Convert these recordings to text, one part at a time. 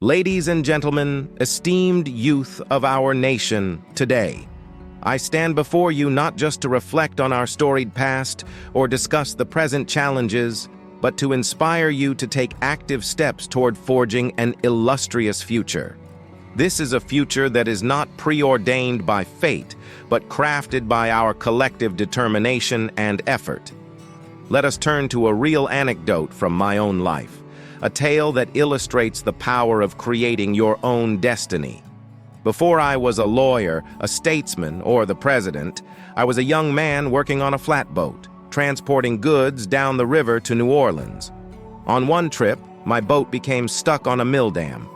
Ladies and gentlemen, esteemed youth of our nation, today, I stand before you not just to reflect on our storied past or discuss the present challenges, but to inspire you to take active steps toward forging an illustrious future. This is a future that is not preordained by fate, but crafted by our collective determination and effort. Let us turn to a real anecdote from my own life. A tale that illustrates the power of creating your own destiny. Before I was a lawyer, a statesman, or the president, I was a young man working on a flatboat, transporting goods down the river to New Orleans. On one trip, my boat became stuck on a mill dam.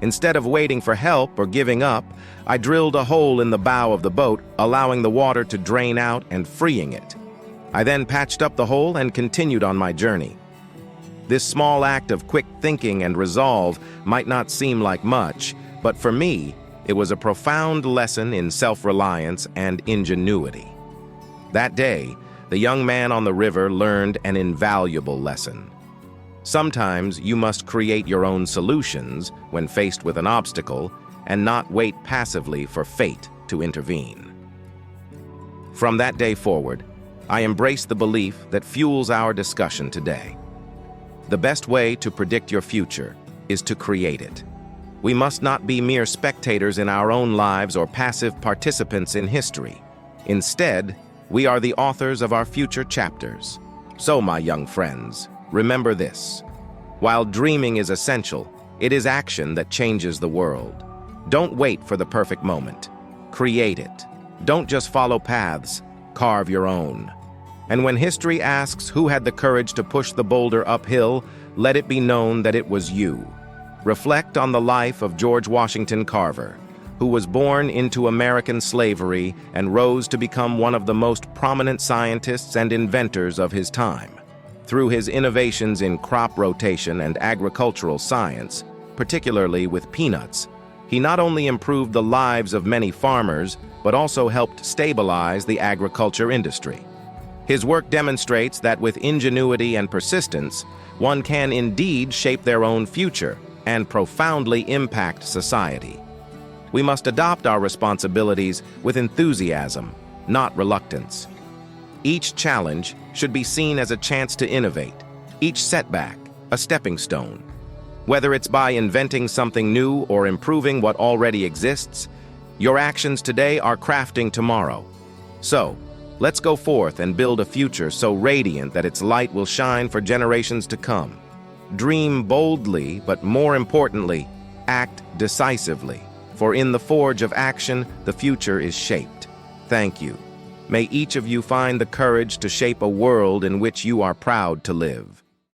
Instead of waiting for help or giving up, I drilled a hole in the bow of the boat, allowing the water to drain out and freeing it. I then patched up the hole and continued on my journey. This small act of quick thinking and resolve might not seem like much, but for me, it was a profound lesson in self-reliance and ingenuity. That day, the young man on the river learned an invaluable lesson. Sometimes you must create your own solutions when faced with an obstacle and not wait passively for fate to intervene. From that day forward, I embraced the belief that fuels our discussion today. The best way to predict your future is to create it. We must not be mere spectators in our own lives or passive participants in history. Instead, we are the authors of our future chapters. So, my young friends, remember this. While dreaming is essential, it is action that changes the world. Don't wait for the perfect moment. Create it. Don't just follow paths, carve your own. And when history asks who had the courage to push the boulder uphill, let it be known that it was you. Reflect on the life of George Washington Carver, who was born into American slavery and rose to become one of the most prominent scientists and inventors of his time. Through his innovations in crop rotation and agricultural science, particularly with peanuts, he not only improved the lives of many farmers, but also helped stabilize the agriculture industry. His work demonstrates that with ingenuity and persistence, one can indeed shape their own future and profoundly impact society. We must adopt our responsibilities with enthusiasm, not reluctance. Each challenge should be seen as a chance to innovate, each setback a stepping stone. Whether it's by inventing something new or improving what already exists, your actions today are crafting tomorrow. So, let's go forth and build a future so radiant that its light will shine for generations to come. Dream boldly, but more importantly, act decisively. For in the forge of action, the future is shaped. Thank you. May each of you find the courage to shape a world in which you are proud to live.